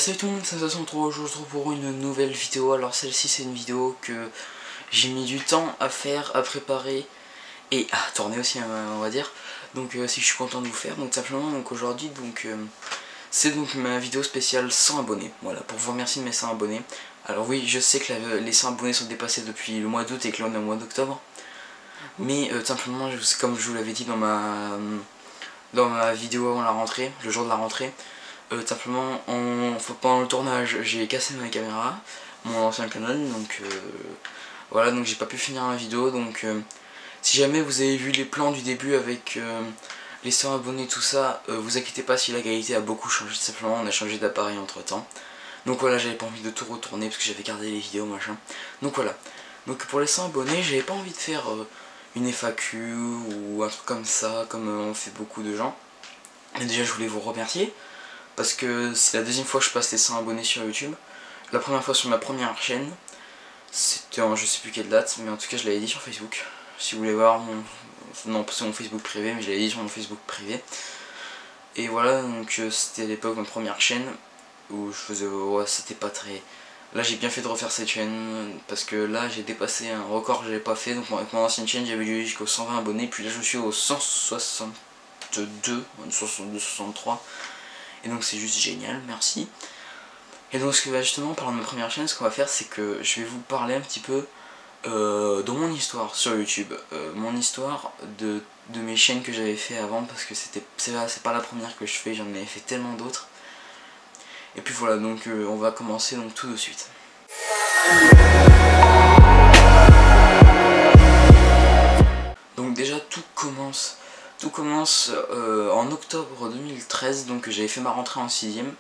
Salut tout le monde, c'est Sensation 3, je vous retrouve pour une nouvelle vidéo. Alors celle-ci c'est une vidéo que j'ai mis du temps à faire, à préparer et à tourner aussi on va dire. Donc si je suis content de vous faire, donc simplement donc aujourd'hui c'est donc ma vidéo spéciale 100 abonnés. Voilà, pour vous remercier de mes 100 abonnés. Alors oui, je sais que les 100 abonnés sont dépassés depuis le mois d'août et que là on est au mois d'octobre. Mais simplement, comme je vous l'avais dit dans ma vidéo avant la rentrée, le jour de la rentrée, simplement pendant le tournage j'ai cassé ma caméra, mon ancien Canon, donc voilà, donc j'ai pas pu finir la vidéo. Donc si jamais vous avez vu les plans du début avec les 100 abonnés tout ça, vous inquiétez pas si la qualité a beaucoup changé, simplement on a changé d'appareil entre temps. Donc voilà, j'avais pas envie de tout retourner parce que j'avais gardé les vidéos machin. Donc voilà, donc pour les 100 abonnés j'avais pas envie de faire une FAQ ou un truc comme ça comme on fait beaucoup de gens. Mais déjà je voulais vous remercier parce que c'est la deuxième fois que je passe les 100 abonnés sur YouTube. La première fois sur ma première chaîne, c'était en je sais plus quelle date, mais en tout cas je l'avais dit sur Facebook. Si vous voulez voir mon... Non, c'est mon Facebook privé, mais je l'avais dit sur mon Facebook privé. Et voilà, donc c'était à l'époque ma première chaîne, où je faisais... Ouais, c'était pas très... Là j'ai bien fait de refaire cette chaîne, parce que là j'ai dépassé un record que j'avais pas fait. Donc avec mon ancienne chaîne j'avais dû jusqu'aux 120 abonnés, puis là je suis au 162, 63. Et donc c'est juste génial, merci. Et donc justement, en parlant de ma première chaîne, ce qu'on va faire, c'est que je vais vous parler un petit peu de mon histoire sur YouTube. Mon histoire de mes chaînes que j'avais fait avant, parce que c'est pas la première que je fais, j'en ai fait tellement d'autres. Et puis voilà, donc on va commencer donc tout de suite. Donc déjà tout commence en octobre 2013, donc j'avais fait ma rentrée en 6ème.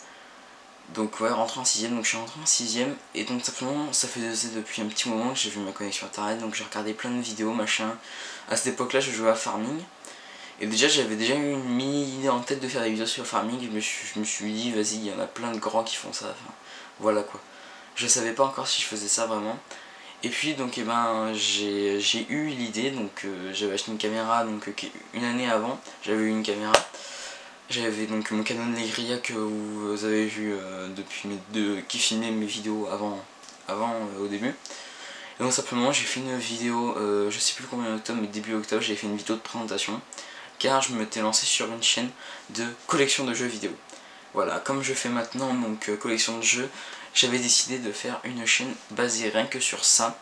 Donc ouais, rentrée en 6ème, donc je suis rentré en 6ème. Et donc simplement ça faisait depuis un petit moment que j'ai vu ma connexion internet. Donc j'ai regardé plein de vidéos machin. À cette époque là je jouais à Farming. Et déjà j'avais déjà eu une mini idée en tête de faire des vidéos sur Farming. Et je me suis dit vas-y, il y en a plein de grands qui font ça, enfin, voilà quoi. Je savais pas encore si je faisais ça vraiment. Et puis donc j'ai eu l'idée, donc j'avais acheté une caméra donc une année avant, j'avais eu une caméra. J'avais donc mon Canon Legria que vous avez vu qui filmait mes vidéos avant au début. Et donc simplement j'ai fait une vidéo, je sais plus combien d'octobre, mais début octobre, j'ai fait une vidéo de présentation. Car je m'étais lancé sur une chaîne de collection de jeux vidéo. Voilà, comme je fais maintenant donc collection de jeux, j'avais décidé de faire une chaîne basée rien que sur ça.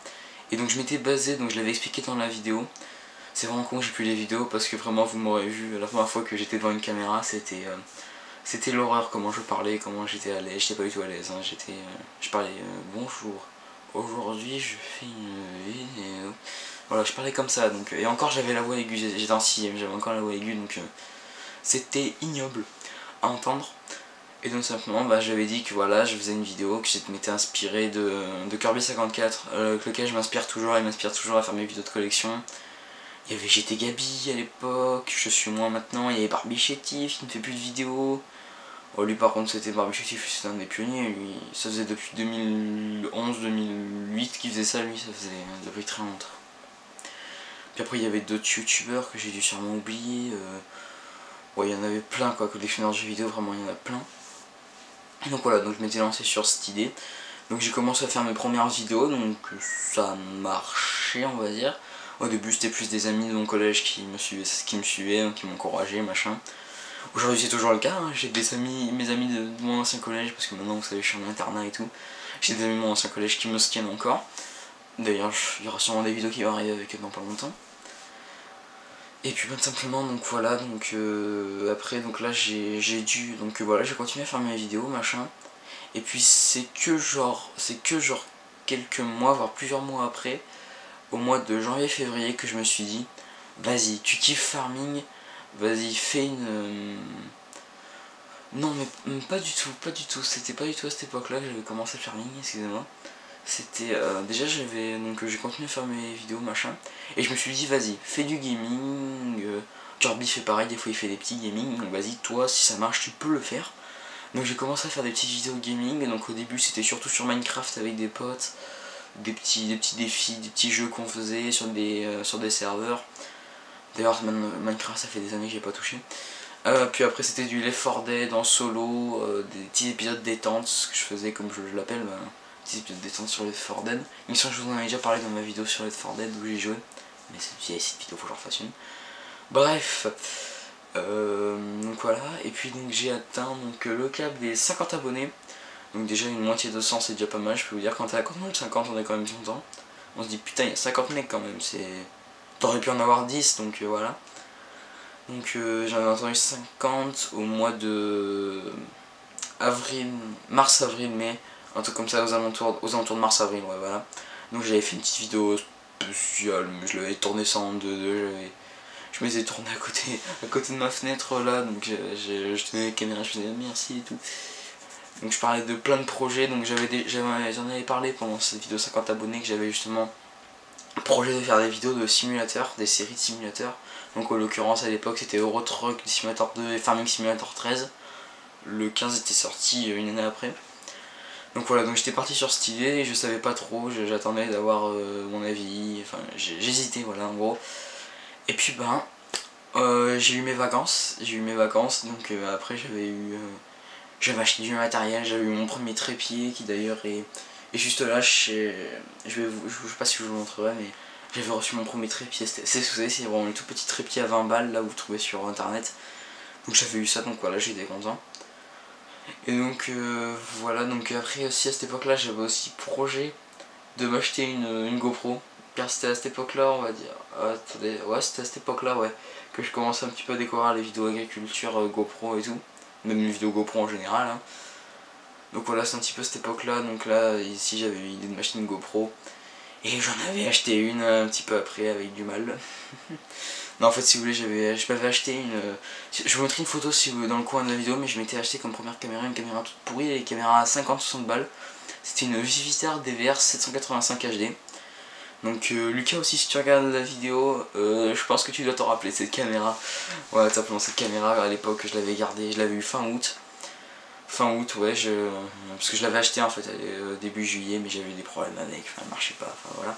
Et donc je m'étais basé, donc je l'avais expliqué dans la vidéo. C'est vraiment con que j'ai plus les vidéos parce que vraiment vous m'aurez vu la première fois que j'étais devant une caméra, c'était l'horreur, comment je parlais, comment j'étais à l'aise. J'étais pas du tout à l'aise, hein. Je parlais bonjour, aujourd'hui je fais une vidéo. Voilà, je parlais comme ça, donc, et encore j'avais la voix aiguë, j'étais en 6ème, j'avais encore la voix aiguë, donc c'était ignoble à entendre. Et donc simplement j'avais dit que voilà, je faisais une vidéo, que je m'étais inspiré de Kirby 54, avec lequel je m'inspire toujours, et m'inspire toujours à faire mes vidéos de collection. Il y avait GT Gabi à l'époque, je suis moins maintenant, il y avait Barbie Chétif qui ne fait plus de vidéos. Oh, lui par contre c'était Barbie Chétif, c'était un des pionniers, lui, ça faisait depuis 2011-2008 qu'il faisait ça, lui, ça faisait depuis très longtemps. Puis après il y avait d'autres youtubeurs que j'ai dû sûrement oublier, ouais il y en avait plein quoi, collectionneurs de jeux vidéo, vraiment il y en a plein. Et donc voilà, donc je m'étais lancé sur cette idée, donc j'ai commencé à faire mes premières vidéos, donc ça marchait on va dire. Au début c'était plus des amis de mon collège qui me suivaient, qui m'encourageaient, machin. Aujourd'hui c'est toujours le cas, hein. J'ai mes amis de mon ancien collège, parce que maintenant vous savez je suis en internat et tout. J'ai des amis de mon ancien collège qui me soutiennent encore. D'ailleurs il y aura sûrement des vidéos qui vont arriver avec eux dans pas longtemps. Et puis simplement donc voilà, donc après donc là j'ai continué à faire mes vidéos machin. Et puis c'est que genre quelques mois, voire plusieurs mois après, au mois de janvier-février, que je me suis dit vas-y, tu kiffes Farming, vas-y fais une... Non mais pas du tout, c'était pas du tout à cette époque là que j'avais commencé à Farming, excusez-moi. C'était déjà j'ai continué à faire mes vidéos machin, et je me suis dit vas-y, fais du gaming, Kirby fait pareil, des fois il fait des petits gaming, donc vas-y toi si ça marche tu peux le faire. Donc j'ai commencé à faire des petites vidéos gaming, donc au début c'était surtout sur Minecraft avec des potes, des petits défis, des petits jeux qu'on faisait sur des serveurs. D'ailleurs Minecraft ça fait des années que j'ai pas touché. Puis après c'était du Left 4 Dead en solo, des petits épisodes détente, ce que je faisais comme je l'appelle, petits épisodes détente sur Left 4 Dead. Il me semble que je vous en avais déjà parlé dans ma vidéo sur Left 4 Dead où j'ai joué, mais c'est vieille cette vidéo, faut que j'en fasse une. Bref, donc voilà, et puis donc j'ai atteint donc, le cap des 50 abonnés. Donc déjà une moitié de 100 c'est déjà pas mal, je peux vous dire quand t'es à moins de 50 on est quand même content. On se dit putain il y a 50 mecs quand même, c'est... T'aurais pu en avoir 10 donc voilà. Donc j'en ai entendu 50 au mois de avril, mars, avril, mai, un truc comme ça aux alentours de mars, avril, ouais voilà. Donc j'avais fait une petite vidéo spéciale, mais je l'avais tourné ça en 2-2, je m'étais tourné à côté de ma fenêtre là, donc je tenais la caméra, je faisais merci et tout. Donc je parlais de plein de projets, donc j'en avais parlé pendant cette vidéo 50 abonnés que j'avais justement un projet de faire des vidéos de simulateurs, des séries de simulateurs. Donc en l'occurrence à l'époque c'était Euro Truck Simulator 2 et Farming Simulator 13. Le 15 était sorti une année après. Donc voilà, donc j'étais parti sur cette idée et je savais pas trop, j'attendais d'avoir mon avis, enfin j'hésitais voilà en gros. Et puis ben j'ai eu mes vacances, donc après j'avais acheté du matériel, j'avais eu mon premier trépied qui d'ailleurs est juste là, je sais pas si je vous le montrerai, mais j'avais reçu mon premier trépied, c'est vraiment le tout petit trépied à 20 balles là vous trouvez sur internet. Donc j'avais eu ça, donc voilà, j'étais content. Et donc voilà, donc après aussi à cette époque là j'avais aussi projet de m'acheter une GoPro. Car c'était à cette époque là on va dire, attendez, ouais c'était à cette époque là ouais, que je commençais un petit peu à découvrir les vidéos agriculture GoPro et tout. Même les vidéos GoPro en général hein. Donc voilà c'est un petit peu cette époque là, donc là ici j'avais eu l'idée de m'acheter une GoPro. Et j'en avais acheté une un petit peu après avec du mal. Non en fait si vous voulez je m'avais acheté une... je vous mettrai une photo si vous voulez dans le coin de la vidéo, mais je m'étais acheté comme première caméra une caméra toute pourrie, les caméras à 50-60 balles. C'était une Vivitar DVR 785 HD. Donc Lucas aussi si tu regardes la vidéo, je pense que tu dois t'en rappeler de cette caméra. Voilà simplement cette caméra à l'époque je l'avais gardée, je l'avais eu fin août. Fin août ouais, parce que je l'avais acheté en fait début juillet mais j'avais eu des problèmes avec, enfin elle marchait pas, enfin voilà.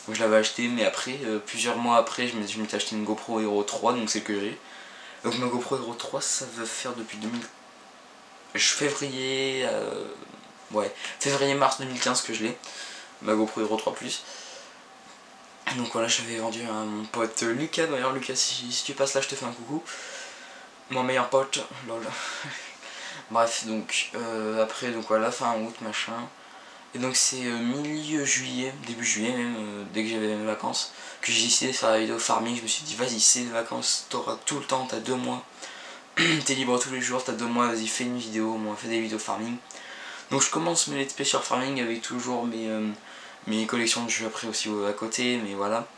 Donc je l'avais acheté mais après, plusieurs mois après je m'étais acheté une GoPro Hero 3 donc c'est que j'ai. Donc ma GoPro Hero 3 ça va faire depuis février, ouais, février-mars 2015 que je l'ai. Ma GoPro Hero 3 Plus. Donc voilà, j'avais vendu à mon pote Lucas. D'ailleurs Lucas si tu passes là je te fais un coucou. Mon meilleur pote, lol. Bref donc après donc voilà fin août machin. Et donc c'est milieu juillet, début juillet même, dès que j'avais mes vacances, que j'ai décidé de faire la vidéo farming. Je me suis dit vas-y c'est les vacances, t'auras tout le temps, t'as 2 mois. T'es libre tous les jours, t'as 2 mois, vas-y fais une vidéo, moi fais des vidéos farming. Donc je commence mes let's play sur farming avec toujours mes collections de jeux après aussi à côté, mais voilà.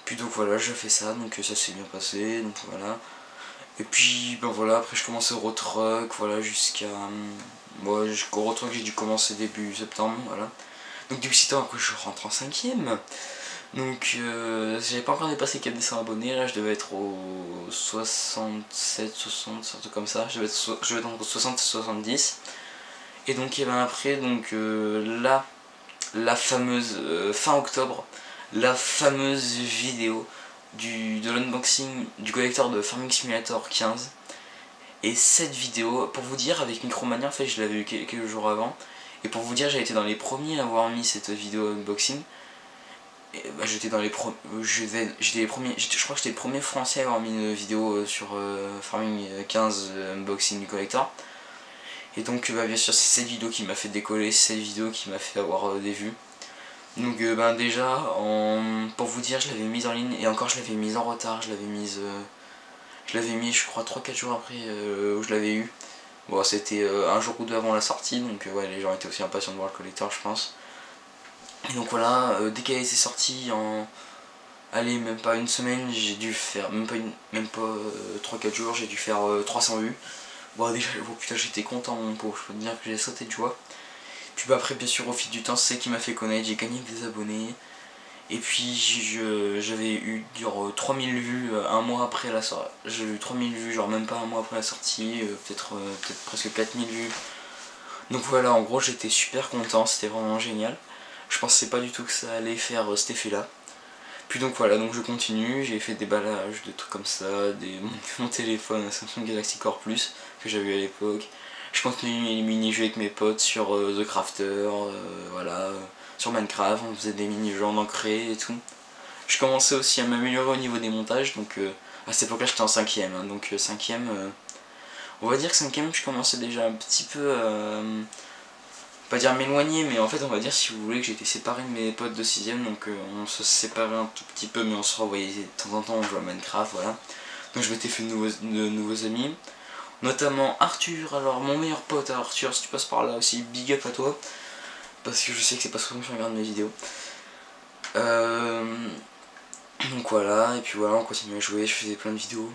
Puis donc voilà, je fais ça, donc ça s'est bien passé, donc voilà. Et puis ben voilà, après je commence Euro Truck, voilà, jusqu'à... Bon, Euro Truck j'ai dû commencer début septembre, voilà. Donc du coup c'est temps, je rentre en 5ème. Donc j'avais pas encore dépassé 400 abonnés, là je devais être au 67, 60, un truc comme ça, je devais être entre 60 et 70. Et donc et ben après, donc là, la fameuse, fin octobre, la fameuse vidéo de l'unboxing du collecteur de Farming Simulator 15. Et cette vidéo, pour vous dire, avec Micromania, en fait je l'avais eu quelques jours avant. Et pour vous dire, j'ai été dans les premiers à avoir mis cette vidéo unboxing. Bah, j'étais dans les premiers, je crois que j'étais le premier français à avoir mis une vidéo sur Farming 15 unboxing du collector. Et donc bah, bien sûr c'est cette vidéo qui m'a fait décoller, c'est cette vidéo qui m'a fait avoir des vues. Donc ben déjà, pour vous dire, je l'avais mise en ligne et encore je l'avais mise en retard, je l'avais mis je crois 3-4 jours après où je l'avais eu. Bon c'était un jour ou deux avant la sortie, donc ouais les gens étaient aussi impatients de voir le collector je pense. Et donc voilà, dès qu'elle était sortie en... Allez, même pas une semaine, j'ai dû faire, même pas 3-4 jours, j'ai dû faire 300 vues. Bon déjà, oh, putain j'étais content mon pauvre, je peux te dire que j'ai sauté de joie. Puis bah, après bien sûr au fil du temps c'est ce qui m'a fait connaître, j'ai gagné des abonnés. Et puis j'avais eu genre 3000 vues un mois après la sortie. J'ai eu 3000 vues genre même pas un mois après la sortie, peut-être presque 4000 vues. Donc voilà, en gros j'étais super content, c'était vraiment génial. Je pensais pas du tout que ça allait faire cet effet là. Puis donc voilà, donc je continue, j'ai fait des ballages, des trucs comme ça, mon téléphone, un Samsung Galaxy Core Plus que j'avais à l'époque. Je continue les mini-jeux avec mes potes sur The Crafter, voilà, sur Minecraft, on faisait des mini-jeux en ancré et tout. Je commençais aussi à m'améliorer au niveau des montages, donc à cette époque-là j'étais en 5ème, hein, donc 5ème, on va dire que 5ème je commençais déjà un petit peu pas dire m'éloigner, mais en fait on va dire, si vous voulez, que j'étais séparé de mes potes de 6ème, donc on se séparait un tout petit peu, mais on se revoyait de temps en temps, on jouait à Minecraft, voilà. Donc je m'étais fait de nouveaux amis, notamment Arthur. Alors mon meilleur pote Arthur, si tu passes par là aussi, big up à toi, parce que je sais que c'est pas souvent que je regarde mes vidéos. Donc voilà, et puis voilà, on continuait à jouer, je faisais plein de vidéos.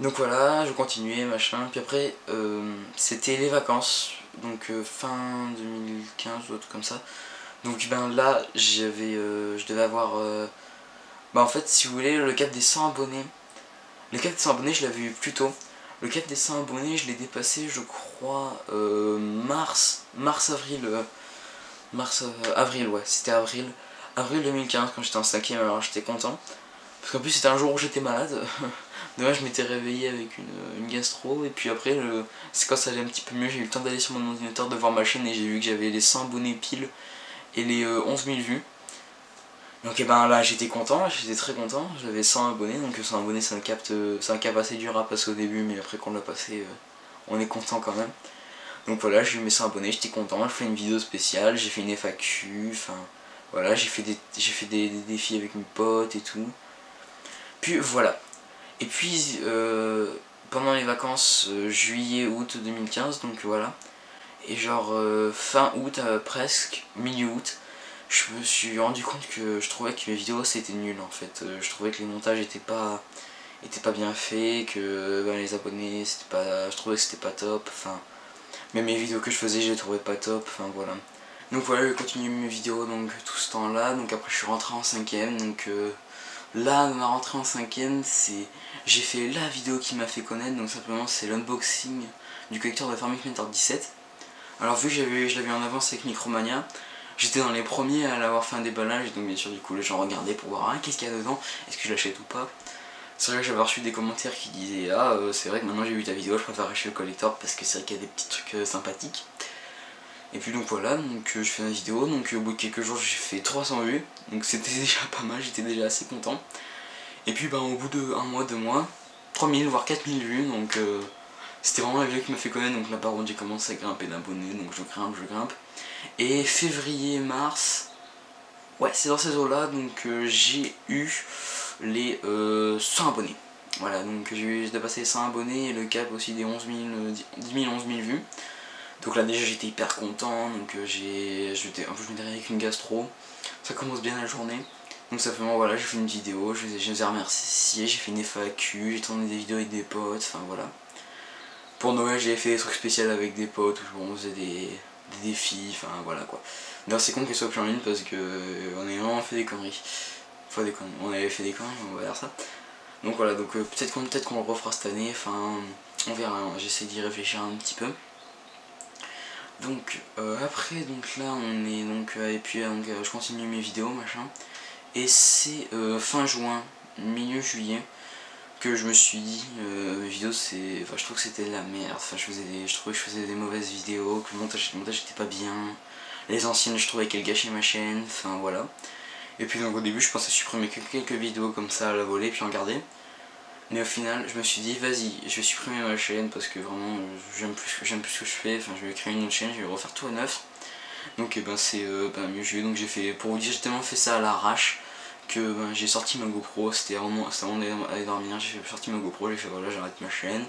Donc voilà, je continuais, machin, puis après, c'était les vacances, donc fin 2015 ou autre comme ça. Donc ben là, je devais avoir, bah en fait, si vous voulez, le cap des 100 abonnés. Le cap des 100 abonnés, je l'avais eu plus tôt. Le cap des 100 abonnés, je l'ai dépassé, je crois, avril, ouais, c'était avril. Avril 2015, quand j'étais en 5ème, alors j'étais content. Parce qu'en plus c'était un jour où j'étais malade. Demain je m'étais réveillé avec une gastro, et puis après c'est quand ça allait un petit peu mieux, j'ai eu le temps d'aller sur mon ordinateur, de voir ma chaîne, et j'ai vu que j'avais les 100 abonnés pile et les 11 000 vues. Donc et ben là j'étais content, j'étais très content, j'avais 100 abonnés, donc 100 abonnés c'est un cap assez dur à passer au début, mais après qu'on l'a passé, on est content quand même. Donc voilà, j'ai eu mes 100 abonnés, j'étais content, j'ai fait une vidéo spéciale, j'ai fait une FAQ, enfin voilà, j'ai fait des défis avec mes potes et tout. Puis voilà. Et puis pendant les vacances juillet-août 2015, donc voilà. Et genre fin août presque, milieu août, je me suis rendu compte que je trouvais que mes vidéos c'était nul en fait. Je trouvais que les montages étaient pas bien faits, que ben, les abonnés c'était pas. Je trouvais que c'était pas top, enfin. Même les vidéos que je faisais je les trouvais pas top, enfin voilà. Donc voilà, j'ai continué mes vidéos donc tout ce temps là, donc après je suis rentré en 5ème, donc là ma rentrée en 5ème c'est. J'ai fait la vidéo qui m'a fait connaître, donc simplement c'est l'unboxing du collecteur de Farming Mentor 17. Alors vu que je l'avais en avance avec Micromania, j'étais dans les premiers à l'avoir fait un déballage, donc bien sûr du coup les gens regardaient pour voir qu'est-ce qu'il y a dedans, est-ce que je l'achète ou pas. C'est vrai que j'avais reçu des commentaires qui disaient c'est vrai que maintenant j'ai vu ta vidéo, je préfère acheter le collector parce que c'est vrai qu'il y a des petits trucs sympathiques. Et puis donc voilà, donc je fais une vidéo, donc au bout de quelques jours j'ai fait 300 vues, donc c'était déjà pas mal, j'étais déjà assez content. Et puis ben au bout de 1 mois, 2 mois, 3000 voire 4000 vues, donc c'était vraiment la vidéo qui m'a fait connaître, donc là par contre j'ai commencé à grimper d'abonnés, donc je grimpe. Et février, mars, ouais c'est dans ces eaux là, donc j'ai eu les 100 abonnés. Voilà, donc j'ai dépassé les 100 abonnés et le cap aussi des 11 000 vues. Donc là déjà j'étais hyper content, donc un peu je me dirais avec une gastro, ça commence bien la journée. Donc simplement voilà, j'ai fait une vidéo, je les ai remerciés, j'ai fait une FAQ, j'ai tourné des vidéos avec des potes, enfin voilà. Pour Noël j'ai fait des trucs spéciaux avec des potes où on faisait des défis, enfin voilà quoi. D'ailleurs c'est con qu'elle soit plus en ligne parce que on a vraiment fait des conneries. Enfin des conneries, on avait fait des conneries, on va dire ça. Donc voilà, donc peut-être qu'on le refera cette année, enfin on verra, hein, j'essaie d'y réfléchir un petit peu. Donc après donc là on est donc et puis je continue mes vidéos machin. Et c'est fin juin, milieu juillet que je me suis dit mes vidéos c'est. Enfin je trouve que c'était de la merde, enfin je trouvais que je faisais des mauvaises vidéos, que le montage était pas bien. Les anciennes je trouvais qu'elles gâchaient ma chaîne, enfin voilà. Et puis donc au début je pensais supprimer quelques vidéos comme ça à la volée puis en garder. Mais au final je me suis dit vas-y je vais supprimer ma chaîne parce que vraiment j'aime plus ce que je fais, enfin je vais créer une autre chaîne, je vais refaire tout à neuf. Donc ben c'est mieux juillet, donc j'ai fait, pour vous dire j'ai tellement fait ça à l'arrache que ben, j'ai sorti ma GoPro, c'était avant d'aller dormir, j'ai sorti ma GoPro, j'ai fait voilà j'arrête ma chaîne.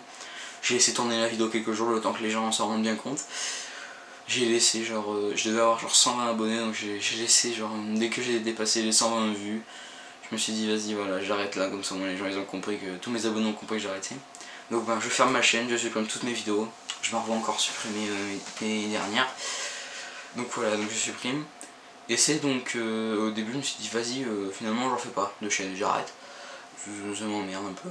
J'ai laissé tourner la vidéo quelques jours le temps que les gens s'en rendent bien compte. J'ai laissé genre, je devais avoir genre 120 abonnés donc j'ai laissé genre, dès que j'ai dépassé les 120 vues, je me suis dit vas-y voilà j'arrête là, comme ça moi, les gens ils ont compris que, tous mes abonnés ont compris que j'arrêtais. Donc ben je ferme ma chaîne, je supprime toutes mes vidéos, je m'en revois encore supprimer les dernières. Donc voilà, donc je supprime. Et c'est donc au début je me suis dit vas-y finalement j'en fais pas de chaîne, j'arrête. Ça m'emmerde un peu.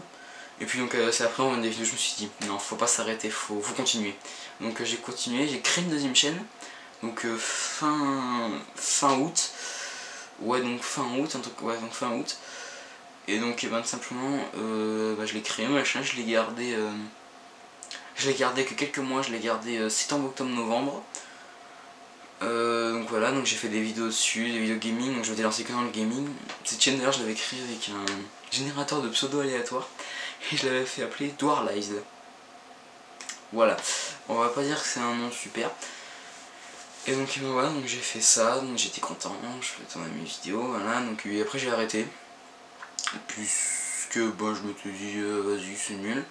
Et puis donc c'est après en des vidéos je me suis dit non faut pas s'arrêter, faut continuer. Donc j'ai continué, j'ai créé une deuxième chaîne. Donc fin août. ouais, donc fin août, un truc, ouais, donc fin août. Et donc tout simplement je l'ai créé machin, je l'ai gardé que quelques mois, je l'ai gardé septembre, octobre, novembre. Donc voilà, donc j'ai fait des vidéos dessus, des vidéos gaming, donc je m'étais lancé que dans le gaming. Cette chaîne d'ailleurs je l'avais créée avec un générateur de pseudo aléatoire et je l'avais fait appeler Dwarlies. Voilà, on va pas dire que c'est un nom super. Et donc voilà, donc j'ai fait ça, donc j'étais content, je faisais tourner mes vidéos, voilà, donc et après j'ai arrêté. Puisque bon, je m'étais dit vas-y c'est nul.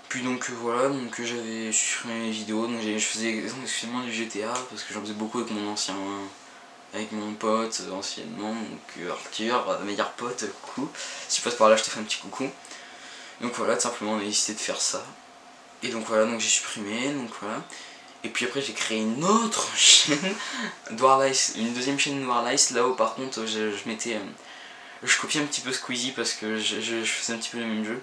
Puis donc voilà, donc j'avais supprimé mes vidéos, donc je faisais exclusivement du GTA parce que j'en faisais beaucoup avec mon ancien, avec mon pote anciennement, donc Arthur, meilleur pote, coucou. Si tu passes par là je te fais un petit coucou. Donc voilà, tout simplement on a décidé de faire ça. Et donc voilà, donc j'ai supprimé, donc voilà. Et puis après j'ai créé une autre chaîne, Dwarlies, une deuxième chaîne Dwarlies, là où par contre je mettais, je copiais un petit peu Squeezie parce que je faisais un petit peu le même jeu.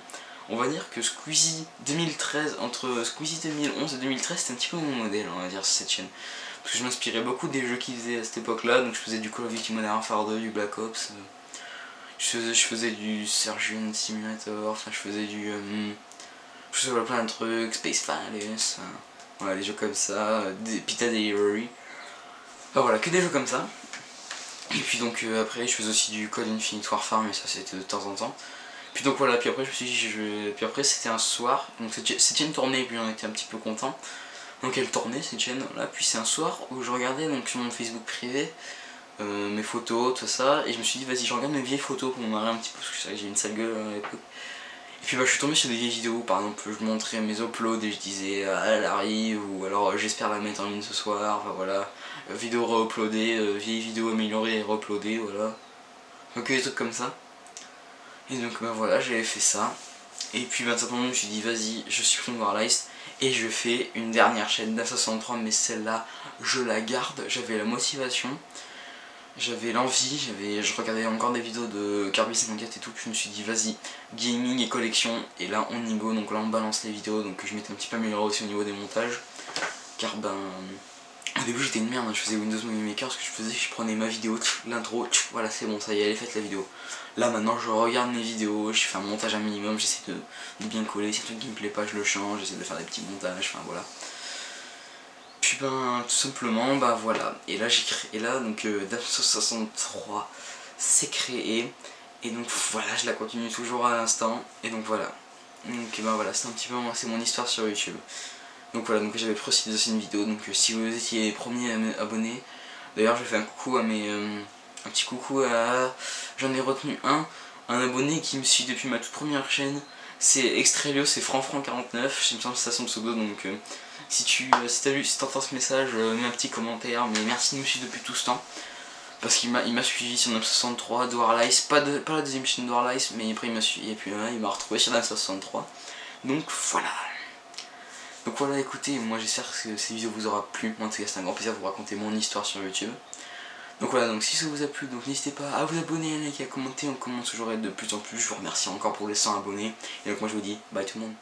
On va dire que Squeezie 2013, entre Squeezie 2011 et 2013, c'était un petit peu mon modèle, on va dire, sur cette chaîne. Parce que je m'inspirais beaucoup des jeux qu'ils faisaient à cette époque-là, donc je faisais du Call of Duty Modern Warfare 2, du Black Ops, je faisais du Surgeon Simulator, enfin je faisais du... je faisais plein de trucs, Space Palace, voilà, des jeux comme ça, des Pita Delivery. Enfin voilà, que des jeux comme ça. Et puis donc après je faisais aussi du Code Infinite Warfare, mais ça c'était de temps en temps. Puis donc voilà, puis après je me suis dit, puis après c'était un soir, donc cette chaîne tournait et puis on était un petit peu content. Donc elle tournait cette chaîne, là, puis c'est un soir où je regardais donc sur mon Facebook privé mes photos, tout ça, et je me suis dit vas-y je regarde mes vieilles photos pour me marrer un petit peu, parce que c'est vrai que j'ai une sale gueule à l'époque. Et puis bah je suis tombé sur des vieilles vidéos, par exemple je montrais mes uploads et je disais ah elle arrive, ou alors j'espère la mettre en ligne ce soir, enfin voilà, vidéo re-uploadée, vieille vidéo améliorée et re-uploadée, voilà. Donc des trucs comme ça. Et donc bah voilà, j'avais fait ça. Et puis bah simplement je me suis dit vas-y, je supprime Dwarlies et je fais une dernière chaîne d'A63, mais celle-là je la garde, j'avais la motivation, j'avais l'envie, je regardais encore des vidéos de Kirby 54 et tout, puis je me suis dit vas-y, gaming et collection, et là on y go, donc là on balance les vidéos, donc je m'étais un petit peu amélioré aussi au niveau des montages, car ben au début j'étais une merde, je faisais Windows Movie Maker, ce que je faisais, je prenais ma vidéo, l'intro, voilà c'est bon, ça y est, elle est faite la vidéo. Là maintenant je regarde mes vidéos, je fais un montage un minimum, j'essaie de bien coller, si un truc qui me plaît pas je le change, j'essaie de faire des petits montages, enfin voilà. Puis ben tout simplement, bah voilà, et là j'ai créé, et là donc Dam63 c'est créé, et donc voilà, je la continue toujours à l'instant, et donc voilà. Donc ben voilà, c'est un petit peu, c'est mon histoire sur YouTube. Donc voilà, donc j'avais précédé aussi une vidéo, donc si vous étiez les premiers abonnés, d'ailleurs je fais un coucou à mes... un petit coucou à... J'en ai retenu un abonné qui me suit depuis ma toute première chaîne, c'est Extrelio, c'est Franfran49, il me semble que c'est son pseudo, donc si t'entends ce message, mets un petit commentaire, mais merci de me suivre depuis tout ce temps. Parce qu'il m'a suivi sur Dam63, Dwarlies, pas la deuxième chaîne Dwarlies, mais après il m'a suivi, et puis il m'a retrouvé sur Dam63. Donc voilà. Donc voilà, écoutez, moi j'espère que cette vidéo vous aura plu. Moi en tout cas c'est un grand plaisir de vous raconter mon histoire sur YouTube. Donc voilà, donc si ça vous a plu, donc n'hésitez pas à vous abonner, à liker, à commenter, on commence toujours à être de plus en plus. Je vous remercie encore pour les 100 abonnés. Et donc moi je vous dis bye tout le monde.